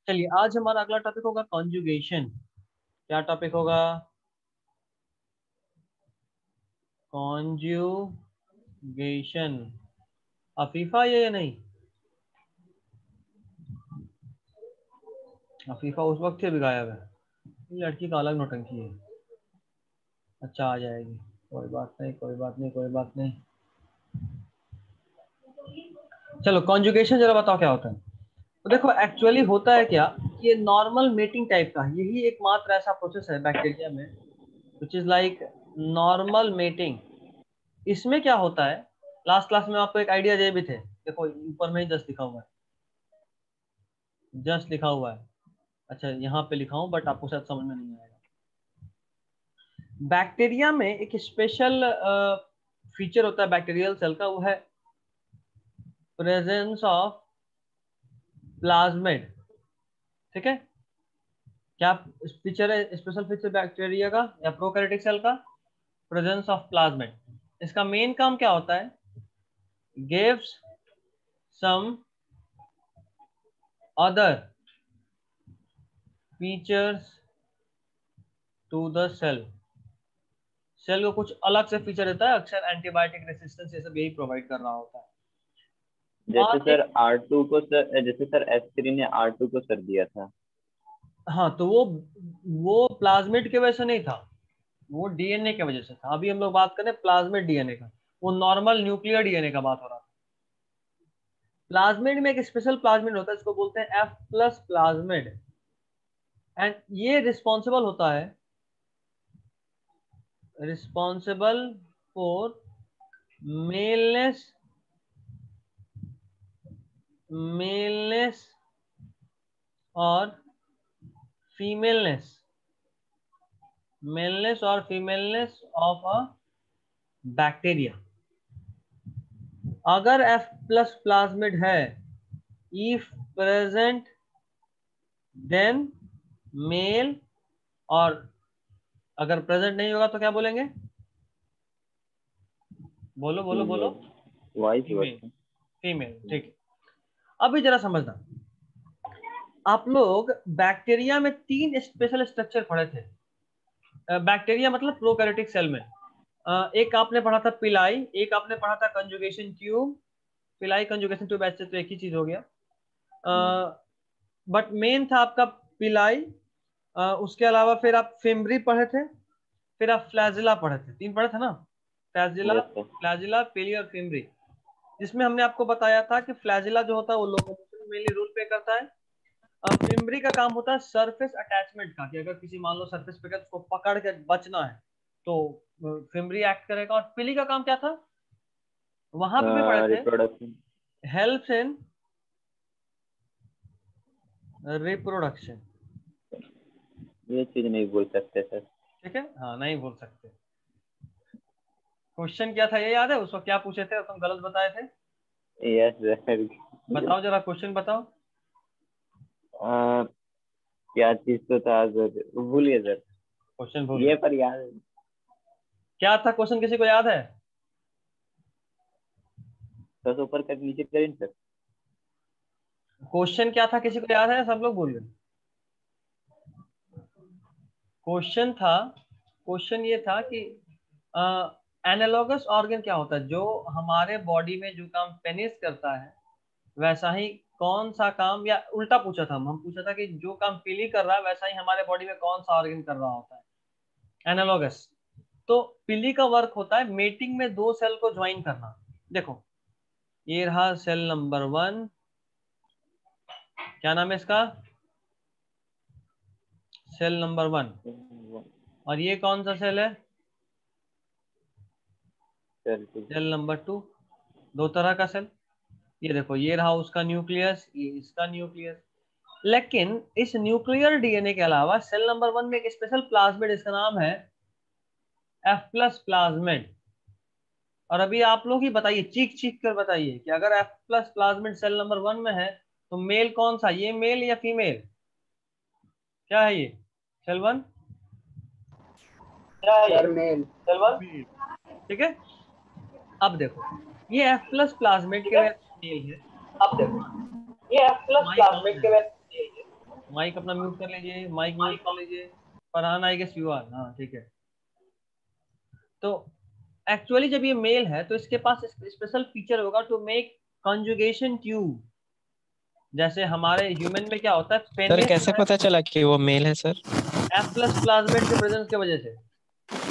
चलिए आज हमारा अगला टॉपिक होगा कॉन्जुगेशन। क्या टॉपिक होगा? कॉन्जुगेशन। अफीफा ये या नहीं? अफीफा उस वक्त से भी गायब है। ये लड़की का अलग नौटंकी है। अच्छा आ जाएगी, कोई बात नहीं कोई बात नहीं कोई बात नहीं। चलो कॉन्जुगेशन जरा बताओ क्या होता है। तो देखो एक्चुअली होता है क्या, ये नॉर्मल मेटिंग टाइप का यही एकमात्र ऐसा प्रोसेस है बैक्टीरिया में which is like normal mating. इसमें क्या होता है, लास्ट क्लास में आपको एक आइडिया दे भी थे, देखो ऊपर में ही जस्ट लिखा हुआ है, जस्ट लिखा हुआ है। अच्छा यहाँ पे लिखा हूँ बट आपको शायद समझ में नहीं आएगा। बैक्टीरिया में एक स्पेशल फीचर होता है बैक्टीरियल सेल का, वो है प्रेजेंस ऑफ प्लाज्मिड। ठीक है, क्या फीचर है, स्पेशल फीचर बैक्टीरिया का या प्रोकैरियोटिक सेल का? Presence of plasmid. इसका मेन काम क्या होता है? Gives some other features to the cell. Cell को कुछ अलग से फीचर देता है, अक्सर एंटीबायोटिक रेसिस्टेंस ये सब यही प्रोवाइड कर रहा होता है। जैसे और एक, सर R2 को सर, जैसे सर S3 ने R2 को सर दिया था। हाँ तो वो प्लाज्मिड की वजह से नहीं था, वो डीएनए की वजह से था। अभी हम लोग बात करें प्लाज्मिड डीएनए का, वो नॉर्मल न्यूक्लियर डीएनए का बात हो रहा था। प्लाज्मिड में एक स्पेशल प्लाज्मिड होता है, इसको बोलते हैं F प्लस प्लाज्मिड। एंड ये रिस्पॉन्सिबल होता है, रिस्पॉन्सिबल फॉर मेलनेस, मेलनेस और फीमेलनेस, मेलनेस और फीमेलनेस ऑफ अ बैक्टीरिया। अगर F प्लस प्लाज्मिड है, इफ प्रेजेंट देन मेल, और अगर प्रेजेंट नहीं होगा तो क्या बोलेंगे? बोलो बोलो बोलो। फीमेल, वाइस फीमेल, वर्सा। फीमेल, ठीक है। अभी जरा समझना, आप लोग बैक्टीरिया में तीन स्पेशल स्ट्रक्चर पढ़े थे। बैक्टीरिया मतलब प्रोकैरियोटिक सेल में एक आपने पढ़ा था पिलाई, एक आपने पढ़ा था कंजुगेशन ट्यूब। पिलाई कंजुगेशन ट्यूब ऐसे तो एक ही चीज हो गया, बट मेन था आपका पिलाई। उसके अलावा फिर आप फिम्ब्री पढ़े थे, फिर आप फ्लैजिला पढ़े थे, तीन पढ़े थे ना? Flagella, yes sir. फ्लैजिला, पिली और फिम्ब्री। जिसमें हमने आपको बताया था कि फ्लैजिला जो होता है वो लोकोमोशन में मेनली रोल प्ले करता है। फिम्ब्री का काम होता है सरफेस अटैचमेंट का, कि अगर किसी मान लो सरफेस पे उसको पकड़ के बचना है तो फिम्ब्री एक्ट करेगा। और पिली का काम क्या था, वहां पे भी पढ़े थे, रिप्रोडक्शन। Helps in reproduction. ये चीज नहीं बोल सकते सर। ठीक है, हाँ नहीं बोल सकते। क्वेश्चन क्या था ये याद है? उस वक्त क्या पूछे थे और तुम गलत बताए थे? Yes sir. बताओ जरा क्वेश्चन बताओ। क्या चीज तो था सर, भूल गए सर। क्वेश्चन भूल ये गए? पर याद है। क्या था क्वेश्चन, किसी को याद है? बस ऊपर कर नीचे करें सर। क्वेश्चन क्या था, किसी को याद है? सब लोग भूल गए। क्वेश्चन था, क्वेश्चन ये था कि एनालॉगस ऑर्गन क्या होता है, जो हमारे बॉडी में जो काम पेनिस करता है वैसा ही कौन सा काम, या उल्टा पूछा था, हम पूछा था कि जो काम पीली कर रहा है वैसा ही हमारे बॉडी में कौन सा ऑर्गन कर रहा होता है, एनालॉगस। तो पीली का वर्क होता है मेटिंग में दो सेल को ज्वाइन करना। देखो ये रहा सेल नंबर 1, क्या नाम है इसका? Cell number 1। और ये कौन सा सेल है? Sir cell number 2। दो तरह का सेल, ये देखो ये रहा उसका न्यूक्लियस, ये इसका न्यूक्लियस। लेकिन इस न्यूक्लियर डीएनए के अलावा सेल नंबर 1 में एक स्पेशल प्लाज्मिड, इसका नाम है F प्लस प्लाज्मिड। और अभी आप लोग ही बताइए, चीख चीख कर बताइए कि अगर F plus plasmid cell number 1 में है तो मेल कौन सा, ये मेल या फीमेल? क्या है ये? सेल 1 क्या है? ये सर मेल। सेल 1 ठीक है। अब देखो ये F प्लस प्लाज्मिड ठीक के है, वजह से मेल है, अब देखो ये F प्लस माई कौन प्लाज्मिड है? के वजह से है। माइक अपना म्यूट कर लीजिए, माइक म्यूट कर लीजिए। Farhan I guess you are, हाँ ठीक है। तो एक्चुअली जब ये मेल है तो इसके पास स्पेशल फीचर होगा टू मेक कंजुगेशन ट्यूब। जैसे हमारे ह्यूमन में क्या होता है, सर पेनिस कैसे पता चला कि वो मेल है सर? एफ प्लस प्लाज्मेट के प्रेजेंस की वजह से।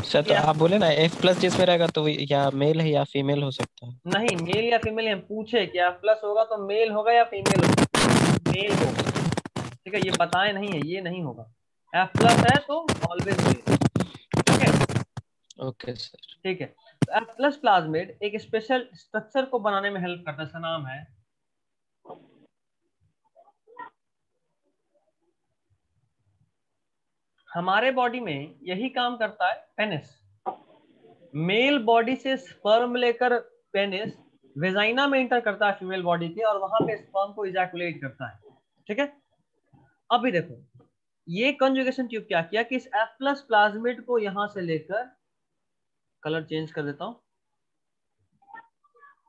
सर तो आप बोले ना एफ प्लस जिसमें रहेगा तो वो या मेल है या फीमेल हो सकता है। नहीं, मेल या फीमेल हम पूछे कि एफ प्लस होगा तो मेल होगा या फीमेल होगा, मेल होगा। ठीक है, ये बताए नहीं है, ये नहीं होगा। एफ प्लस है तो ऑलवेज मेल। ठीक है, ओके सर। ठीक है। तो एफ प्लस प्लाज्मेट एक स्पेशल स्ट्रक्चर को बनाने में हेल्प करता है, इसका नाम है, हमारे बॉडी में यही काम करता है पेनिस। मेल बॉडी से स्पर्म लेकर पेनिस वेजाइना में इंटर करता है फीमेल बॉडी के, और वहां पे स्पर्म को इजैकुलेट करता है। ठीक है, अभी देखो ये कंजुगेशन ट्यूब क्या किया कि इस एफ प्लस प्लाज्मेट को यहां से लेकर, कलर चेंज कर देता हूं,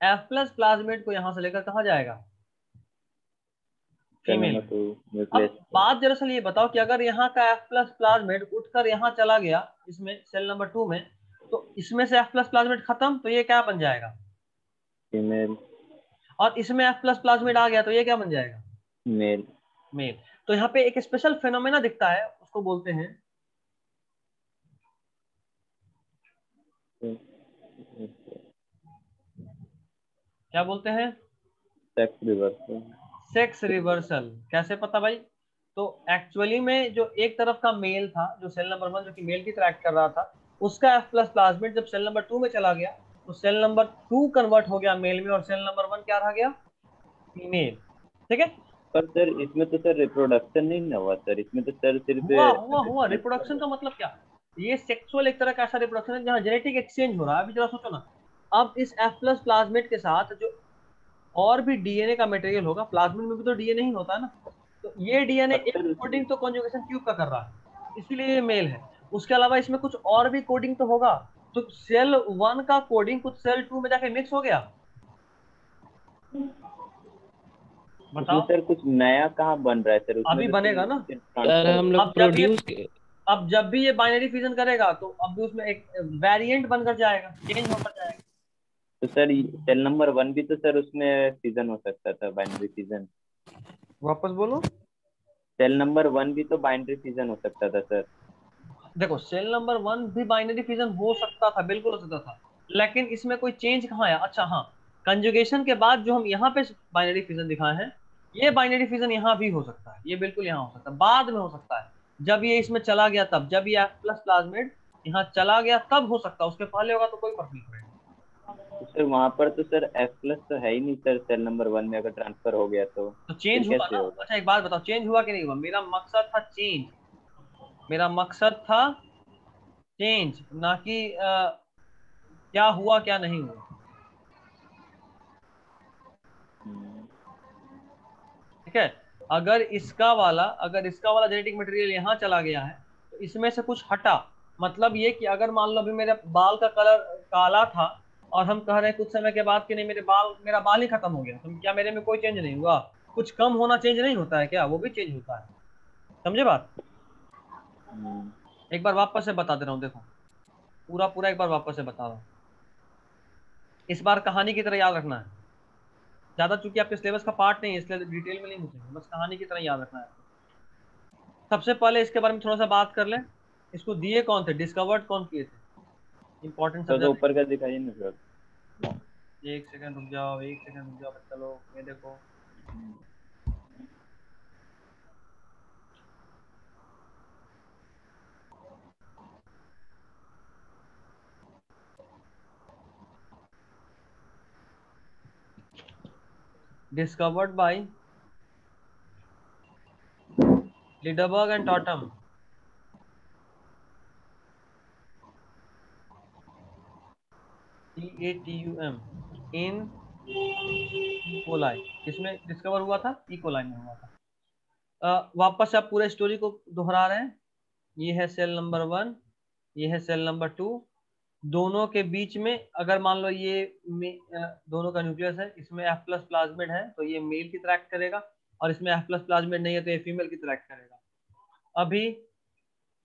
एफ प्लस प्लाज्मेट को यहां से लेकर कहा जाएगा, फीमेल। अब बात दरअसल ये बताओ कि अगर यहाँ का एफ प्लस प्लाज्मेट उठकर यहाँ चला गया, इसमें सेल नंबर 2 में, तो इसमें से एफ प्लस प्लाज्मेट खत्म, तो ये क्या बन जाएगा, फीमेल। और इसमें एफ प्लस प्लाज्मेट आ गया तो ये क्या बन जाएगा, मेल। मेल। तो यहाँ पे एक स्पेशल फेनोमेना दिखता है, उसको बोलते हैं, क्या बोलते हैं, सेक्स रिवर्सल। Sex reversal. कैसे पता भाई? तो एक्चुअली में जो एक तरफ का मेल था, जो सेल नंबर 1 जो कि मेल की तरह एक्ट कर रहा था, उसका एफ प्लस प्लाज्मेट जब सेल नंबर 2 में चला गया तो सेल नंबर 2 कन्वर्ट हो गया मेल में, और सेल नंबर 1 क्या रह गया, फीमेल। ठीक है, पर सर इसमें तो सर रिप्रोडक्शन नहीं ना हुआ सर, इसमें तो सर सिर्फ हुआ रिप्रोडक्शन का मतलब क्या, ये सेक्सुअल एक तरह का ऐसा रिप्रोडक्शन है जहाँ जेनेटिक एक्सचेंज हो रहा है। अभी जरा सोचो ना, अब इस एफ प्लस प्लाज्मेट के साथ जो और भी डीएनए का मटेरियल होगा, प्लाज्मिड में भी तो डीएनए ही होता है ना, तो ये डीएनए एक कोडिंग तो कॉन्जुगेशन ट्यूब का कर रहा है, इसीलिए ये मेल है। उसके अलावा इसमें कुछ और भी कोडिंग तो होगा, तो सेल 1 का कोडिंग कुछ सेल 2 में जाके मिक्स हो गया, बताओ। सर कुछ नया कहाँ बन रहा है सर उसमें, अभी तो बनेगा ना, सर हम लोग प्रोड्यूस अब जब भी ये बाइनरी फ्यूजन करेगा तो अब भी उसमें एक वेरिएंट बनकर जाएगा, चेंज होकर जाएगा। तो सर सेल नंबर 1 भी तो सर उसमें फिजन हो सकता था, बाइनरी फिजन। वापस बोलो। सेल नंबर 1 भी तो बाइनरी फिजन हो सकता था सर। देखो सेल नंबर 1 भी बाइनरी फ्यूजन हो सकता था, बिल्कुल हो सकता था, लेकिन इसमें कोई चेंज कहाँ आया। अच्छा हाँ, कंजुगेशन के बाद जो हम यहाँ पे बाइनरी फ्यूजन दिखाए हैं, ये बाइनरी फ्यूजन यहाँ भी हो सकता है, ये बिल्कुल यहाँ हो सकता है, बाद में हो सकता है, जब ये इसमें चला गया तब, जब ये एफ प्लस प्लाज्मेट यहाँ चला गया तब हो सकता है, उसके पहले होगा तो कोई फर्क नहीं पड़ेगा। तो सर वहां पर तो सर एफ प्लस तो है ही नहीं सर, सेल नंबर 1 में अगर ट्रांसफर हो गया तो तो फिर चेंज हुआ कैसे ना। होगा? अच्छा एक बात बताओ, चेंज हुआ कि नहीं हुआ? मेरा मकसद था चेंज, मेरा मकसद था चेंज, ना कि क्या हुआ क्या नहीं हुआ। ठीक है, अगर इसका वाला जेनेटिक मटेरियल यहाँ चला गया है तो इसमें से कुछ हटा, मतलब ये कि अगर मान लो अभी मेरे बाल का कलर काला था, और हम कह रहे हैं कुछ समय के बाद कि नहीं मेरा बाल ही खत्म हो गया, तो क्या मेरे में कोई चेंज नहीं हुआ? कुछ कम होना चेंज नहीं होता है क्या? वो भी चेंज होता है, समझे बात? एक बार वापस से बता दे रहा हूँ, देखो पूरा पूरा एक बार वापस से बता रहा हूँ, इस बार कहानी की तरह याद रखना है, ज्यादा चूंकि आपके सिलेबस का पार्ट नहीं है इसलिए डिटेल में नहीं पूछेंगे, बस कहानी की तरह याद रखना है। सबसे पहले इसके बारे में थोड़ा सा बात कर लें, इसको दिए कौन थे, डिस्कवर्ड कौन किए थे, इंपॉर्टेंट तो सब्जेक्ट। ऊपर का दिखाइए ना सर। एक सेकंड रुक जाओ, एक सेकंड रुक जाओ बच्चा लोग, ये देखो discovered by Lederberg and Tatum, TATUM, in E coli. किसमें डिस्कवर हुआ था? इकोलाई में हुआ था। वापस से आप पूरे स्टोरी को दोहरा रहे हैं, ये है सेल नंबर 1, ये है सेल नंबर 2, दोनों के बीच में अगर मान लो ये दोनों का न्यूक्लियस है, इसमें एफ प्लस प्लाज्मिड है तो ये मेल की तरह एक्ट करेगा, और इसमें F प्लस प्लाज्मिड नहीं है तो ये फीमेल की तरह एक्ट करेगा। अभी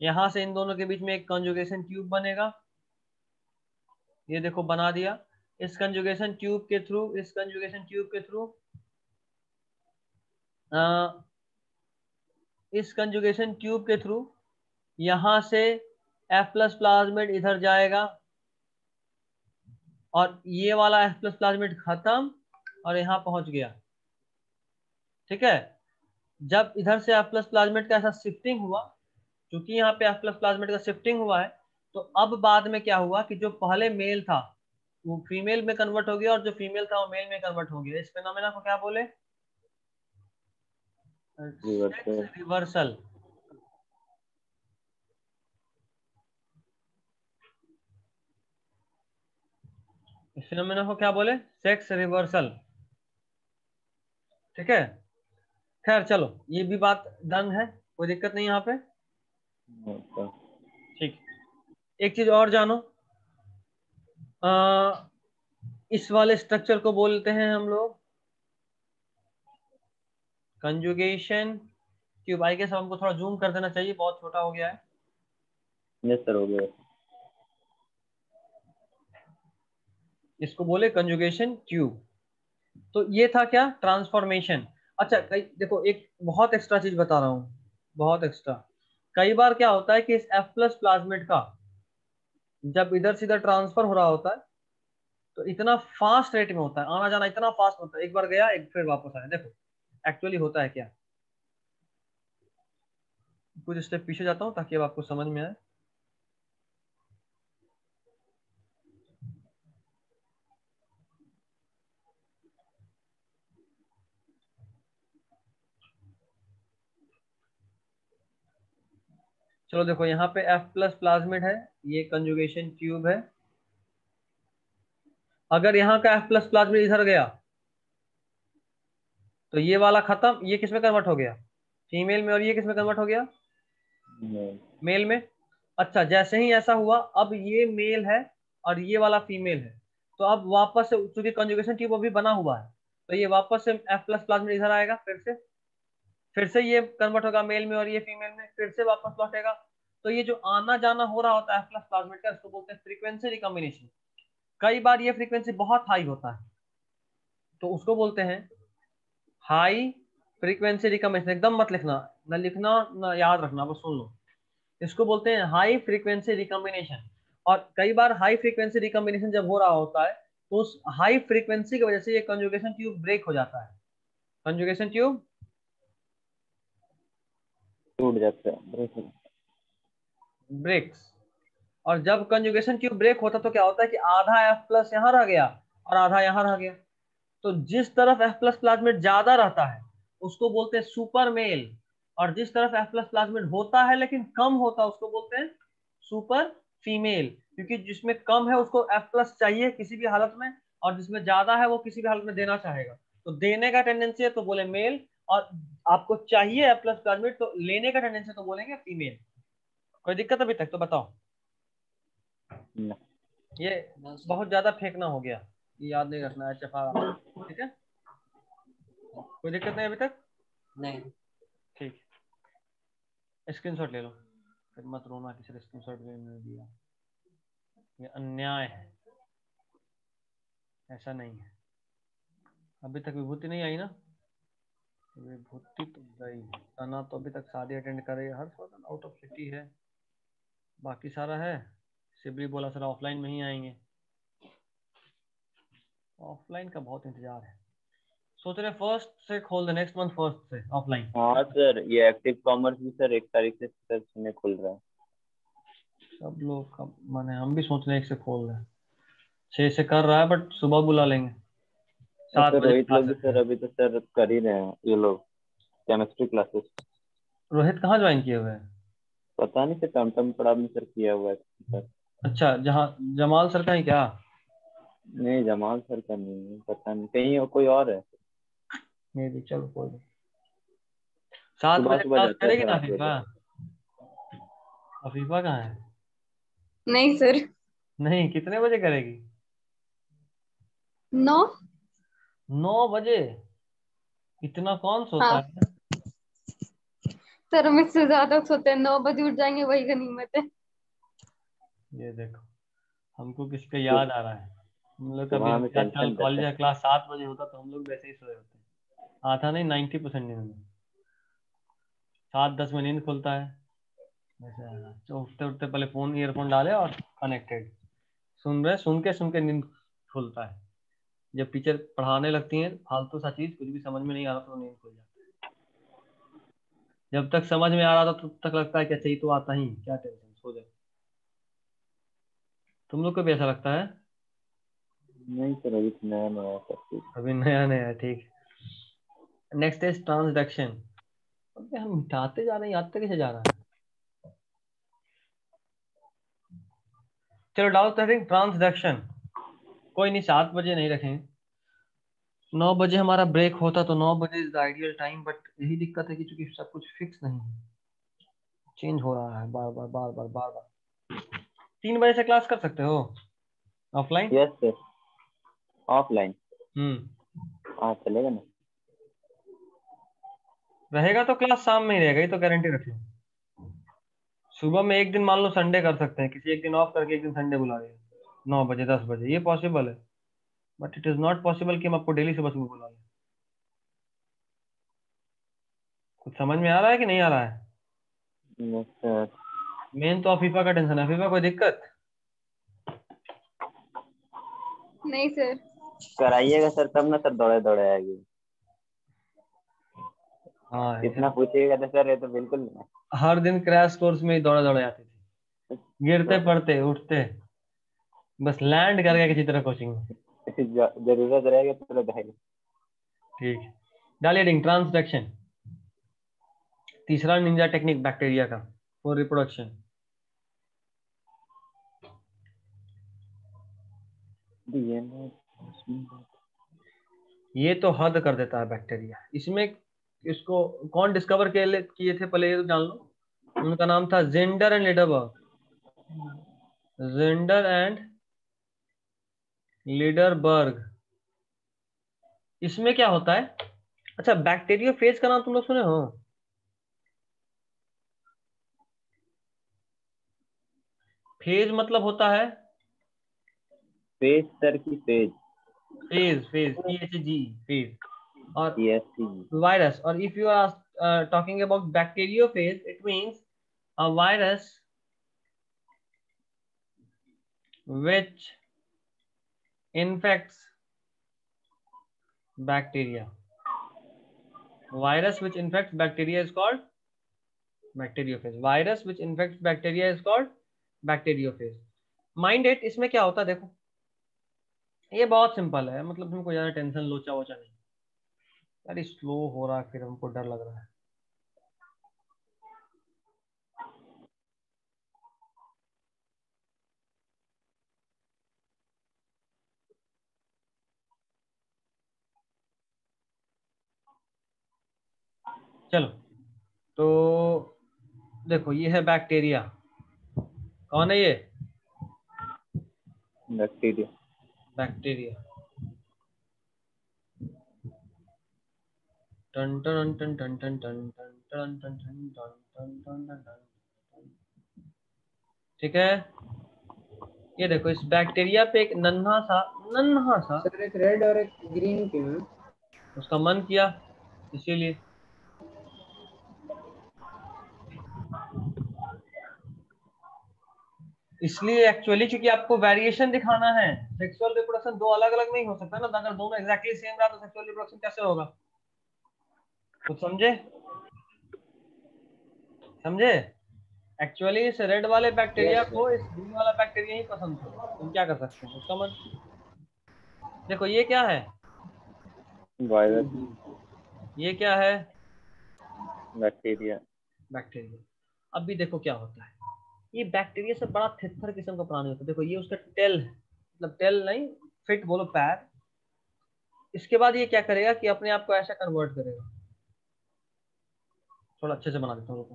यहां से इन दोनों के बीच में एक कंजुगेशन ट्यूब बनेगा, ये देखो बना दिया। इस कंजुगेशन ट्यूब के थ्रू इस कंजुगेशन ट्यूब के थ्रू यहां से F प्लस प्लाज्मिड इधर जाएगा और ये वाला F प्लस प्लाज्मिड खत्म और यहां पहुंच गया। ठीक है, जब इधर से F प्लस प्लाज्मिड का ऐसा शिफ्टिंग हुआ, क्योंकि यहाँ पे F प्लस प्लाज्मिड का शिफ्टिंग हुआ है, तो अब बाद में क्या हुआ कि जो पहले मेल था वो फीमेल में कन्वर्ट हो गया और जो फीमेल था वो मेल में कन्वर्ट हो गया। इस फिनोमेना को क्या बोले? रिवर्सल। इस फिनोमेना को क्या बोले? Sex reversal. ठीक है, खैर चलो ये भी बात डन है, कोई दिक्कत नहीं यहाँ पे। ठीक, एक चीज और जानो, इस वाले स्ट्रक्चर को बोलते हैं हम लोग कंजुगेशन ट्यूब। आई गेस हमको थोड़ा जूम कर देना चाहिए, बहुत छोटा हो गया है। यस सर, हो गया। इसको बोले कंजुगेशन ट्यूब। तो ये था क्या? ट्रांसफॉर्मेशन। अच्छा देखो एक बहुत एक्स्ट्रा चीज बता रहा हूँ, बहुत एक्स्ट्रा। कई बार क्या होता है कि इस F प्लस प्लाज्मिड का जब इधर से इधर ट्रांसफर हो रहा होता है तो इतना फास्ट रेट में होता है, आना जाना इतना फास्ट होता है, एक बार गया एक फिर वापस आया। देखो एक्चुअली होता है क्या, कुछ स्टेप पीछे जाता हूँ ताकि अब आपको समझ में आए। चलो देखो यहाँ पे F प्लस प्लाज्मिड है, ये कंजुगेशन ट्यूब है। अगर यहाँ का F प्लस प्लाज्मिड इधर गया तो ये वाला खत्म, ये किस में कन्वर्ट हो गया? फीमेल में। और ये किस में कन्वर्ट हो गया? मेल में। अच्छा, जैसे ही ऐसा हुआ अब ये मेल है और ये वाला फीमेल है, तो अब वापस से चूंकि कंजुगेशन ट्यूब अभी बना हुआ है तो ये वापस से F प्लस प्लाज्मिड इधर आएगा, फिर से ये कन्वर्ट होगा मेल में और ये फीमेल में, फिर से वापस लौटेगा। तो ये जो आना जाना हो रहा होता है F प्लस प्लाज्मिड का, इसको बोलते हैं फ्रीक्वेंसी रिकॉम्बिनेशन। कई बार ये फ्रीक्वेंसी बहुत हाई होता है तो उसको बोलते हैं हाई फ्रीक्वेंसी रिकॉम्बिनेशन। एकदम मत लिखना, ना लिखना ना याद रखना, बस सुन लो। इसको बोलते हैं हाई फ्रीक्वेंसी रिकॉम्बिनेशन। और कई बार हाई फ्रीक्वेंसी रिकॉम्बिनेशन जब हो रहा होता है तो उस हाई फ्रीक्वेंसी की वजह से ये कंजुगेशन ट्यूब ब्रेक हो जाता है, कंजुगेशन ट्यूब टूट जाता है, ब्रेक्स। और जब कंजुगेशन ट्यूब ब्रेक होता तो क्या होता है कि आधा F प्लस यहाँ रह गया और आधा यहाँ रह गया। तो जिस तरफ F प्लस प्लाज्मिड ज्यादा रहता है उसको बोलते हैं सुपर मेल, और जिस तरफ F प्लस प्लाज्मिड होता है लेकिन कम होता है उसको बोलते हैं सुपर फीमेल। क्योंकि जिसमें कम है उसको F प्लस चाहिए किसी भी हालत में, और जिसमें ज्यादा है वो किसी भी हालत में देना चाहेगा, तो देने का टेंडेंसी है तो बोले मेल, और आपको चाहिए F प्लस प्लाज्मिड तो लेने का टेंडेंसी तो बोलेंगे फीमेल। कोई दिक्कत अभी तक तो बताओ? ये बहुत ज्यादा फेंकना हो गया, ये याद नहीं रखना है HFR। ठीक है, कोई दिक्कत नहीं अभी तक? नहीं। ठीक, स्क्रीनशॉट ले लो, फिर मत रोना किसी ने स्क्रीनशॉट भी नहीं दिया, ये अन्याय है, ऐसा नहीं है। अभी तक विभूति नहीं आई ना? विभूति तो गई, तना तो अभी तक शादी अटेंड कर रही है, हर्षवर्धन आउट ऑफ सिटी है, बाकी सारा है। शिबली बोला सर ऑफलाइन में ही आएंगे, ऑफलाइन का बहुत इंतजार है। सोच रहे फर्स्ट से खोल दे, नेक्स्ट मंथ फर्स्ट से ऑफलाइन। हाँ सर, ये एक्टिव कॉमर्स भी सर 1 तारीख से सर में खुल रहा है। सब लोग का माने, हम भी सोच रहे हैं 1 से खोल रहे हैं, 6 से कर रहा है बट सुबह बुला लेंगे, 7 सर बजे रोहित आ लोग भी सकते सर हैं। अभी तो सर कर ही रहे हैं, ये लोग केमिस्ट्री क्लासेस। रोहित कहाँ ज्वाइन किए हुए हैं? पता नहीं सर, टमटम पड़ा में सर किया हुआ है सर। अच्छा, जहाँ जमाल सर का ही क्या? नहीं, जमाल सर का नहीं है, पता नहीं कहीं और कोई और है। मे भी, चलो कोई नहीं। 7 सुबह बजे सुबह क्लास जाता है करेगी सर ना 8 अफीफा? बजे। अफीफा कहाँ है? नहीं सर। नहीं, कितने बजे करेगी? 9। 9 बजे? इतना कौन सोता हाँ है? सर, हम इससे ज्यादा सोते हैं, 9 बजे उठ जाएंगे, वही गनीमत है। ये देखो, हमको किसका तो याद आ रहा है। हम लोग का भी सुबह में आज कल टेंशन कॉलेज रहता का क्लास 7 बजे होता तो हम लोग वैसे ही सोए होते। आता नहीं 90% नींद में, 7-10 में नींद खुलता है। वैसे आया। तो उठते उठते पहले फोन ईयरफोन डाले और कनेक्टेड सुन के नींद खुलता है। जब टीचर पढ़ाने लगती हैं फालतू सा चीज, कुछ भी समझ में नहीं आ रहा तो नींद खुल जाती है। जब तक समझ में आ रहा था तब तक लगता है कि अच्छा ये तो आता ही, क्या टेंशन, सो जाए। तुम लोग को भी ऐसा लगता है? है। नहीं सर, अभी तो नया नया सब कुछ। अभी नया नया है, ठीक। Next is transduction. अबे हम मिटाते जा रहे हैं, याद तक कैसे जा रहा है। चलो डाउट हेडिंग ट्रांसडक्शन। कोई नहीं, 7 बजे नहीं रखेंगे, 9 बजे हमारा ब्रेक होता तो 9 बजे is the ideal time. But यही दिक्कत है कि चूंकि सब कुछ फिक्स नहीं है, चेंज हो रहा है बार बार बार बार बार बार। 3 बजे से क्लास कर सकते हो offline? Yes sir, offline. Hmm. हाँ चलेगा ना। रहेगा तो क्लास शाम में ही रहेगा, ये तो गारंटी रख लो। सुबह में एक दिन मान लो संडे कर सकते हैं, किसी एक दिन ऑफ करके एक दिन संडे बुला लिया, 9 बजे 10 बजे, ये पॉसिबल है। But it is not possible कि हम आपको डेली सुबह सुबह बुला लें। कुछ समझ में आ रहा है कि नहीं आ रहा है? Yes sir. मेन तो अफीफा का टेंशन है। अफीफा कोई दिक्कत? नहीं सर। कराइएगा सर, तब ना सर दौड़े दौड़े आएगी। हाँ इतना पूछिएगा तो सर, ये तो बिल्कुल नहीं। हर दिन क्रैश कोर्स में ही दौड़ा दौड़े आती थी, गिरते तो पड़ते उठते, बस लैंड कर गया किसी तरह कोचिंग में। जरूरत रहेगी तो बताइए। ठीक है, डालिए रिंग ट्रांसडक्शन। तीसरा निंजा टेक्निक बैक्टीरिया का फॉर रिप्रोडक्शन। डीएनए। ये तो हद कर देता है बैक्टीरिया इसमें। इसको कौन डिस्कवर किए थे पहले ये तो जान लो। उनका नाम था gender and Lederberg. Gender and Lederberg. इसमें क्या होता है? अच्छा, बैक्टीरियोफेज का नाम तुम लोग सुने हो? फेज मतलब होता है फेज सर की phase. Phase, phase PHG, phase. और CSC. virus, or if you are talking about bacteriophage, it means a virus which infects bacteria. Virus which infects bacteria is called bacteriophage. Virus which infects bacteria is called bacteriophage. Mind it, इसमें क्या होता है देखो, ये बहुत simple है, मतलब तुमको ज्यादा टेंशन लोचा वोचा नहीं। यार स्लो हो रहा है, फिर हमको डर लग रहा है। चलो, तो देखो ये है बैक्टीरिया। कौन है ये? बैक्टीरिया। बैक्टीरिया। टन टन टन टन टन टन टन टन टन टन टन टन टन टन। ठीक है, ये देखो इस बैक्टीरिया पे एक नन्हा सा सर एक रेड और एक ग्रीन क्यों है? उसका मन किया, इसीलिए। इसलिए एक्चुअली क्योंकि आपको वेरिएशन दिखाना है। सेक्सुअल रिप्रोडक्शन दो अलग अलग नहीं हो सकता ना, अगर दोनों एग्जैक्टली सेम रहा तो सेक्सुअल रिप्रोडक्शन कैसे होगा? कुछ समझे? समझे? एक्चुअली इस रेड वाले बैक्टीरिया यस को सर। इस ग्रीन वाला बैक्टीरिया ही पसंद था, तुम क्या कर सकते हैं, उसका मन। देखो ये क्या है, वायरस। ये क्या है? बैक्टीरिया। बैक्टीरिया। अब भी देखो क्या होता है, ये बैक्टीरिया से बड़ा थिथर किस्म का प्राणी होता है। देखो ये उसका टेल है, मतलब टेल नहीं, फिट बोलो पैर। इसके बाद ये क्या करेगा कि अपने आप को ऐसा कन्वर्ट करेगा। थोड़ा अच्छे से बना देता हूँ रुको।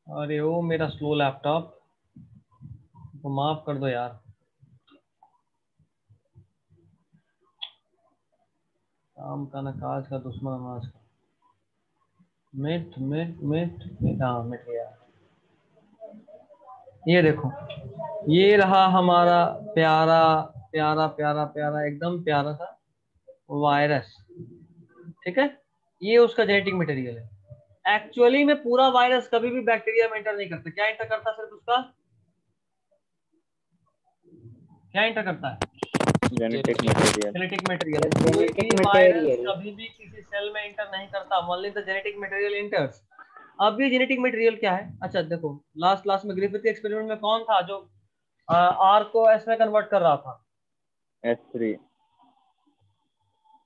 अरे ओ मेरा स्लो लैपटॉप, तो माफ कर दो यार। आम का न काज का दुश्मन अनाज का। मिट मिट मिट मिट, हाँ मिट गया। ये देखो, ये रहा हमारा प्यारा प्यारा प्यारा प्यारा एकदम प्यारा सा वायरस। ठीक है, ये उसका जेनेटिक मटेरियल है। एक्चुअली में पूरा वायरस कभी भी बैक्टीरिया में एंटर नहीं करता। क्या एंटर करता है सिर्फ उसका? क्या एंटर करता है? Genetic material. Genetic material. Genetic virus material. कभी भी किसी सेल में एंटर नहीं करता, only the genetic material enters. अब ये जेनेटिक मटेरियल क्या है? अच्छा देखो, लास्ट क्लास में ग्रिफिथ के एक्सपेरिमेंट में कौन था जो आर को एस में कन्वर्ट कर रहा था? S3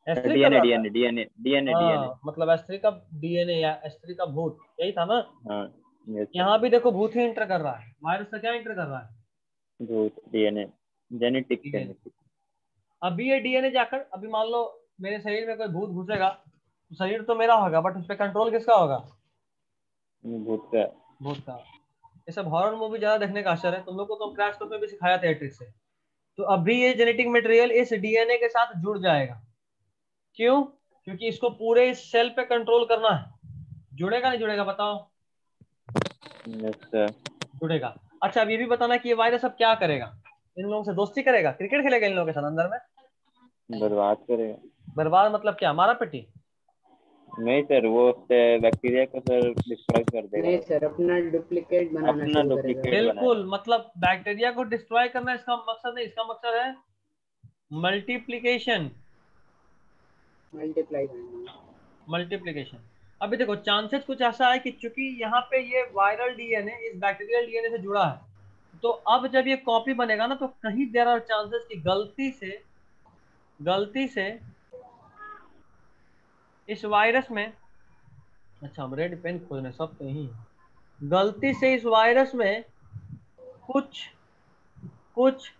S3 कर डीएनए रहा था। DNA DNA DNA DNA. मतलब S3 का डीएनए या S3 का भूत, यही था ना? हाँ यस सर। यहाँ भी देखो भूत ही एंटर कर रहा है। वायरस का क्या एंटर कर रहा है? भूत डीएनए जेनेटिक डीएनए। जेनेटिक। अभी ये डीएनए जाकर, अभी मान लो मेरे शरीर में कोई भूत घुसेगा, तो शरीर तो मेरा होगा, बट उस पर कंट्रोल किसका होगा? भूत का। भूत का। ये सब हॉरर मूवी ज्यादा देखने का असर है। तुम लोग को तो क्रैश कोर्स में भी सिखाया था ट्रिक से। तो अभी ये जेनेटिक मटेरियल इस डीएनए के साथ जुड़ जाएगा। क्यों? क्योंकि इसको पूरे इस सेल पे कंट्रोल करना है। जुड़ेगा नहीं जुड़ेगा बताओ? Yes sir. जुड़ेगा। अच्छा अब ये भी बताना कि ये वायरस अब क्या करेगा? इन लोगों से दोस्ती करेगा, क्रिकेट खेलेगा इन लोगों के साथ अंदर में? बर्बाद करेगा। बर्बाद मतलब क्या, मारा पिटी? नहीं सर, वो उससे बैक्टीरिया को सर डिस्ट्रॉय कर देगा। नहीं सर, अपना डुप्लीकेट बनाना अपना शुरू करेगा। डुप्लीकेट बिल्कुल, मतलब बैक्टीरिया को डिस्ट्रॉय करना इसका मकसद नहीं, इसका मकसद है मल्टीप्लिकेशन। मल्टीप्लाई करना। मल्टीप्लिकेशन। अभी देखो चांसेस कुछ ऐसा है कि चूंकि यहाँ पे ये वायरल डीएनए इस बैक्टीरियल डीएनए से जुड़ा है, तो अब जब ये कॉपी बनेगा ना, तो कहीं देयर आर चांसेस कि गलती से इस वायरस में, अच्छा हम रेड पेन खोजने, सब तो यही है। गलती से इस वायरस में कुछ कुछ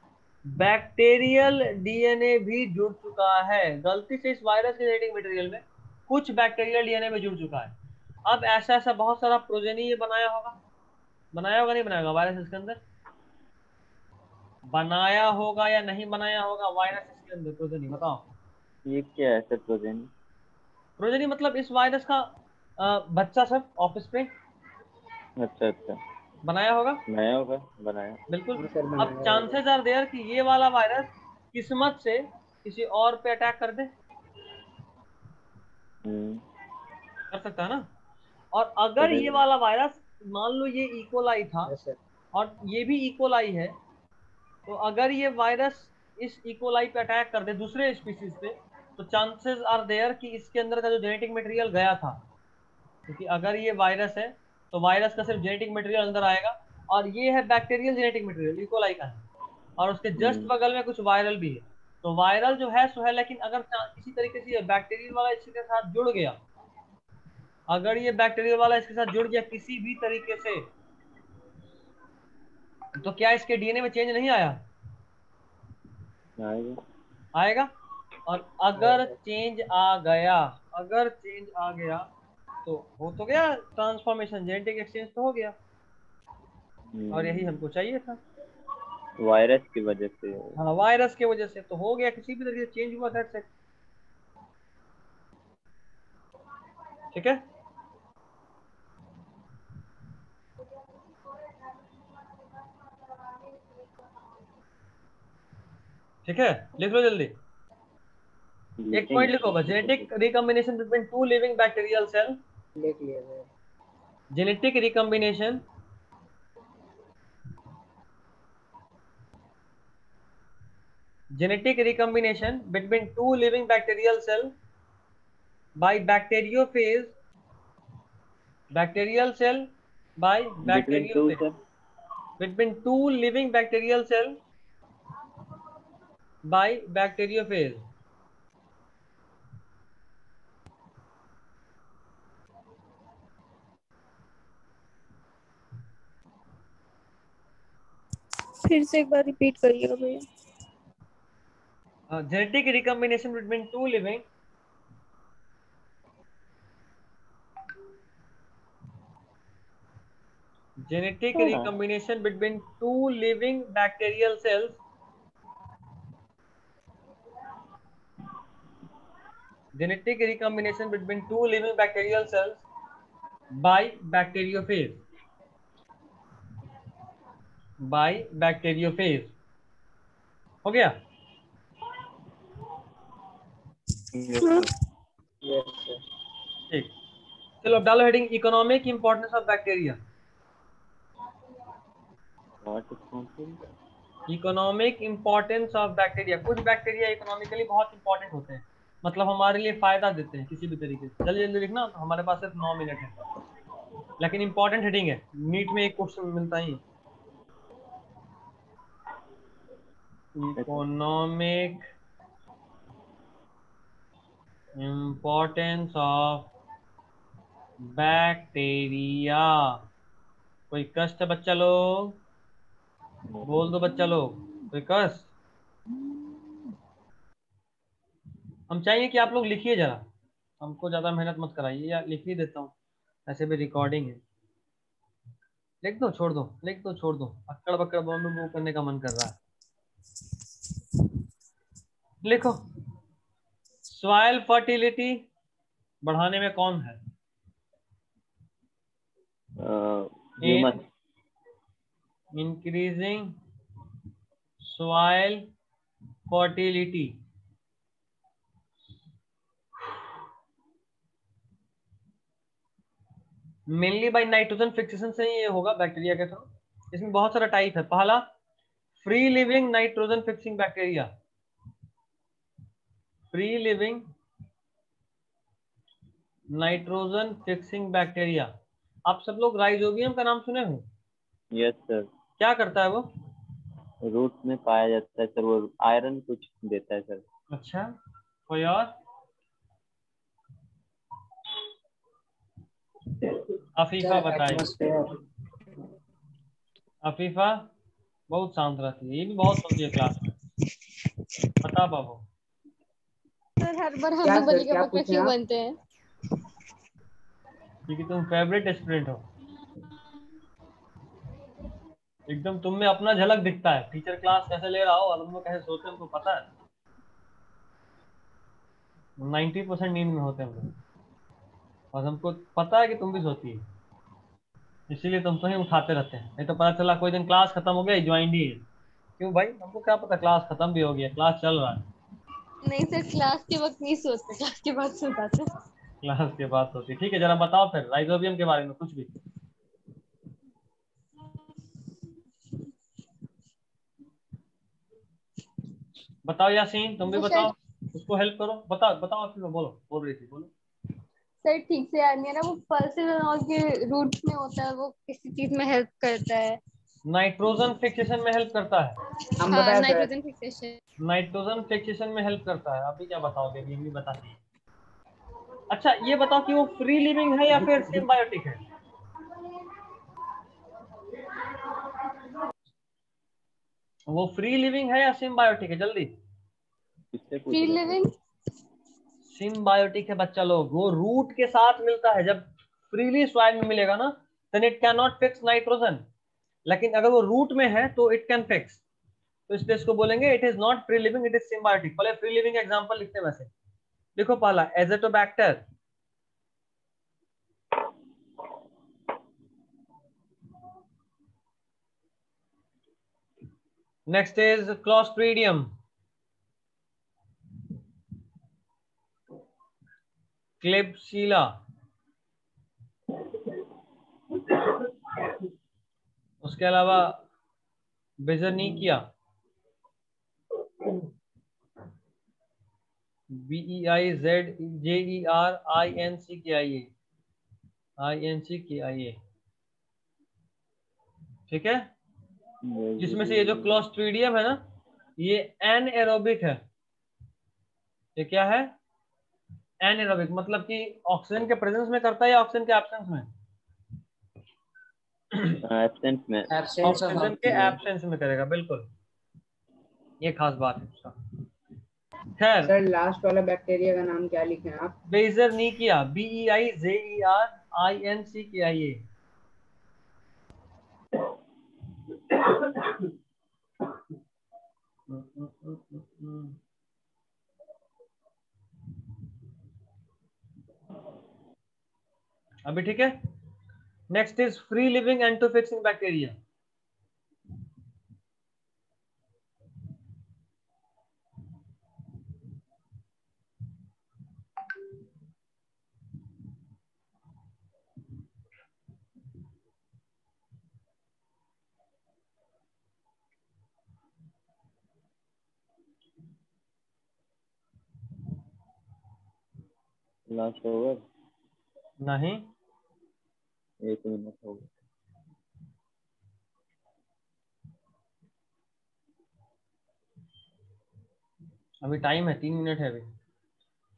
बैक्टीरियल डीएनए भी जुड़ चुका है। गलती से इस वायरस के जेनेटिक मटेरियल में कुछ बैक्टीरियल डीएनए भी जुड़ चुका है। अब ऐसा ऐसा बहुत सारा प्रोजेनी ये बनाया होगा नहीं बनाया होगा वायरस इसके अंदर? बनाया होगा या नहीं बनाया होगा वायरस इसके अंदर प्रोजेनी? बताओ। ये क्या है सर प्रोजेनी? प्रोजेनी मतलब इस वायरस का बच्चा सब ऑफिस पे अच्छा अच्छा। बनाया होगा। नया होगा बनाया। बिल्कुल। हाँ सर, अब बनाया होगा। चांसेस आर देयर कि ये वाला वायरस किस्मत से किसी और पे अटैक कर दे। कर सकता है ना? और अगर ये करेगा। वाला वायरस, मान लो ये इकोलाई था यस सर। और ये भी इकोलाई है, तो अगर ये वायरस इस इकोलाई पे अटैक कर दे दूसरे स्पीसीज पे, तो चांसेस आर देयर कि इसके अंदर का जो जेनेटिक मटेरियल गया था, क्योंकि अगर ये वायरस है तो वायरस का सिर्फ जेनेटिक मटेरियल अंदर आएगा, और ये है बैक्टीरियल जेनेटिक मटेरियल, इकोलाई का है, और उसके जस्ट बगल में कुछ वायरल भी है। तो वायरल जो है सो है, लेकिन अगर किसी तरीके से बैक्टीरियल वाला इसके साथ जुड़ गया, अगर ये बैक्टीरियल वाला इसके साथ जुड़ गया किसी भी तरीके से, तो क्या इसके डीएनए में चेंज नहीं आया? आएगा। आएगा। और अगर चेंज आ गया, अगर चेंज आ गया तो हो तो गया ट्रांसफॉर्मेशन, जेनेटिक एक्सचेंज तो हो गया, और यही हमको चाहिए था। वायरस की वजह से। हाँ वायरस की वजह से तो हो गया, किसी भी तरीके से चेंज हुआ, दैट्स इट। ठीक है। ठीक है, लिख लो जल्दी। एक पॉइंट लिखो बस, genetic recombination between two living bacterial cell. लिख लिया sir. Genetic recombination between two living bacterial cell by bacteriophage, bacterial cell by between two bacteriophage, sir. between two living bacterial cell by bacteriophage। फिर से एक बार repeat करिएगा भैया। genetic recombination between two living genetic recombination between two living bacterial cells genetic recombination between two living bacterial cells by bacteriophage. By bacteriophage. हो गया? Yes, sir. ठीक, चलो अब डालो heading economic importance of bacteria. Economic importance of bacteria. कुछ bacteria economically बहुत important होते हैं, मतलब हमारे लिए फायदा देते हैं किसी भी तरीके से। जल्दी जल्दी लिखना, तो हमारे पास सिर्फ 9 मिनट है, लेकिन इंपॉर्टेंट हेडिंग है, नीट में एक क्वेश्चन मिलता ही। Economic importance of bacteria. कोई कष्ट है बच्चा लोग? बोल दो बच्चा लोग, कोई कष्ट? हम चाहिए कि आप लोग लिखिए जरा, हमको ज्यादा मेहनत मत कराइए, या लिख ही देता हूँ, ऐसे भी रिकॉर्डिंग है। लिख दो, छोड़ दो, लिख दो, छोड़ दो, अक्कड़ बक्कड़ बम्बू करने का मन कर रहा है। लिखो, सॉइल फर्टिलिटी बढ़ाने में कौन है? Humus. Increasing soil fertility. Mainly by nitrogen fixation से ही ये होगा बैक्टीरिया के थ्रू। इसमें बहुत सारा टाइप है। पहला, free living nitrogen fixing bacteria. Free living nitrogen fixing bacteria. आप सब लोग राइजोबियम का नाम सुने हो? Yes sir. क्या करता है वो? रूट में पाया जाता है सर, वो आयरन कुछ देता है सर। अच्छा, कोई और? अफीफा बताइए। अफीफा बहुत शांत रहती है, ये भी बहुत सुनती है क्लास में। बता बाबू। सर हर बार हम क्या ही सर, बलि के क्या बकरे पूछे क्यों आप? बनते हैं? क्योंकि तुम फेवरेट स्टूडेंट हो, एकदम तुम में अपना झलक दिखता है। टीचर क्लास कैसे ले रहा हो और तुम लोग कैसे सोते हैं, तुमको पता है। 90% नींद में होते हैं हम लोग, और हमको पता है कि तुम भी सोती है, इसीलिए तुमको ही उठाते रहते हैं। नहीं तो पता चला कोई दिन क्लास खत्म हो गया, ज्वाइन ही है। क्यों भाई, हमको क्या पता क्लास खत्म भी हो गया, क्लास चल रहा है। नहीं सर, क्लास के वक्त नहीं सोते, क्लास के बाद सो जाते हैं। क्लास के बाद होती है। ठीक है, जरा बताओ फिर राइजोबियम के बारे में कुछ भी। बताओ यासीन, तुम भी वो बताओ, शायद उसको हेल्प करो। बताओ बताओ, फिर बोलो, बोल रही थी, बोलो। सर ठीक से याद नहीं है ना, वो पल्सेस और के रूट्स में होता है, वो किसी चीज में हेल्प करता है। नाइट्रोजन फिक्सेशन में हेल्प करता है। हम हाँ, बताए sir. Nitrogen fixation. Nitrogen fixation में हेल्प करता है। अभी क्या बताओगे, अभी भी बताती। अच्छा ये बताओ कि वो फ्री लिविंग है या फिर सिम्बायोटिक है? वो फ्री लिविंग है या सिम्बायोटिक है? जल्दी। किससे पूछ फ्री रहे थे? लिविंग। सिम्बायोटिक है बच्चा लोग। वो रूट के साथ मिलता है। जब फ्रीली सॉइल में मिलेगा ना, then it can not fix nitrogen, लेकिन अगर वो रूट में है तो इट कैन फिक्स। तो इसलिए इसको बोलेंगे it is not free living, it is symbiotic. पहले फ्री लिविंग एग्जांपल लिखते हैं वैसे। देखो पहला एजेटोबैक्टर, नेक्स्ट इज क्लोस्ट्रीडियम, क्लेब्सिला, उसके अलावा बेजर्निकिया, BEIZERINCKIA, ठीक है। जिसमें से ये जो क्लोस्ट्रीडियम है ना, ये एनएरोबिक है। ये क्या है? एनएरोबिक, मतलब कि ऑक्सीजन के प्रेजेंस में करता है या ऑक्सीजन के एब्सेंस में? एब्सेंस में। एब्सेंस ऑफ ऑक्सीजन के ऑक्सीजन। एब्सेंस में करेगा, बिल्कुल, ये खास बात है उसका। खैर, सर लास्ट वाला बैक्टीरिया का नाम क्या लिखे हैं आप? बेजरनिकिया, BEIZERINCKIA। अभी ठीक है। Next is free living entofixing bacteria. Last over, नहीं, 1 मिनट हो गया। अभी टाइम है, 3 मिनट है अभी।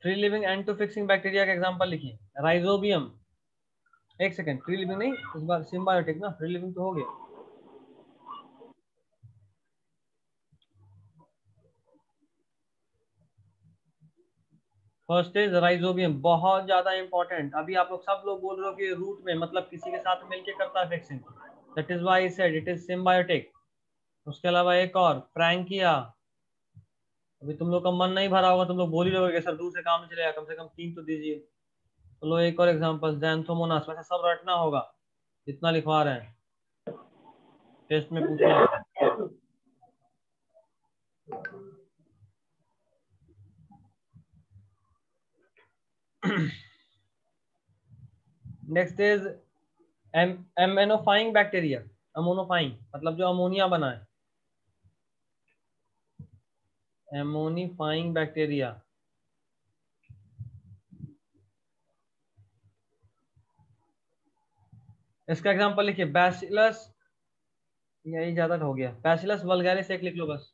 फ्री लिविंग एंटोफिक्सिंग बैक्टीरिया का एग्जांपल लिखिए। राइजोबियम, एक सेकंड, फ्री लिविंग नहीं, इस बार सिम्बायोटिक ना, फ्री लिविंग तो हो गया। फर्स्ट इज राइजोबियम, बहुत ज्यादा इंपॉर्टेंट। अभी आप लोग सब लोग बोल रहे हो कि रूट में, मतलब किसी के साथ मिलके करता है fixing, that is why I said it is symbiotic. उसके अलावा एक और फ्रैंकिया। अभी तुम लोग का मन नहीं भरा होगा, तुम लोग बोल ही रहोगे सर दूर से काम नहीं चलेगा, कम से कम 3 तो दीजिए। तो लो एक और एग्जांपल, जैंथोमोनास। वैसे सब रटना होगा जितना लिखवा रहे हैं, टेस्ट में पूछेगा। Next is ammonifying bacteria. Ammonifying मतलब जो अमोनिया बनाए, एमोनिफाइंग बैक्टीरिया। इसका एग्जांपल लिखिए, बैसिलस, यही ज्यादा हो गया, बैसिलस वल्गैरिस एक लिख लो बस।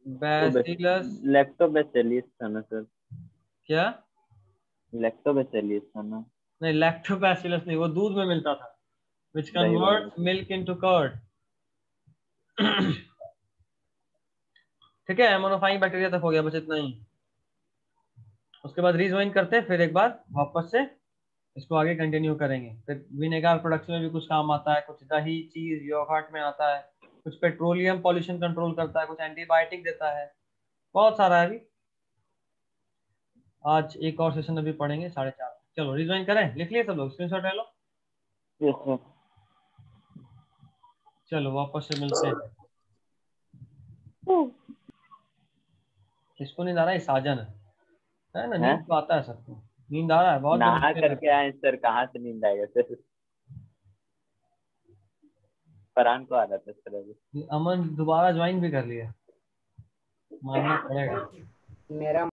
तो बैसिलस लैक्टोबैसिलस था ना सर? क्या? लैक्टोबैसिलस था ना? नहीं, लैक्टोबैसिलस नहीं, वो दूध में मिलता था, which दही converts बनाते। milk into curd। ठीक है, एमोनोफाइंग बैक्टीरिया तक हो गया, बस इतना ही। उसके बाद रीजॉइन करते हैं फिर एक बार वापस से, इसको आगे कंटिन्यू करेंगे। फिर विनेगर प्रोडक्शन में भी कुछ काम आता है, कुछ दही, चीज, योगर्ट में आता है, कुछ पेट्रोलियम पॉल्यूशन कंट्रोल करता है, कुछ एंटीबायोटिक देता है, बहुत सारा है। अभी आज एक और सेशन अभी पढ़ेंगे 4:30। चलो रिज्वाइन करें, लिख लिए सब लोग, स्क्रीनशॉट ले लो। Yes sir. चलो वापस से मिलते हैं। किसको नींद आ रहा है? साजन है ना, हैं? नींद तो आता है सबको, नींद आ रहा है, बहुत लोग नहा उठते करके रहते आए सर, कहाँ से नींद आएगा सर? फरहान को आ रहा था सर अभी। हैं। अमन दोबारा ज्वाइन भी कर लिया, मानना पड़ेगा। मेरा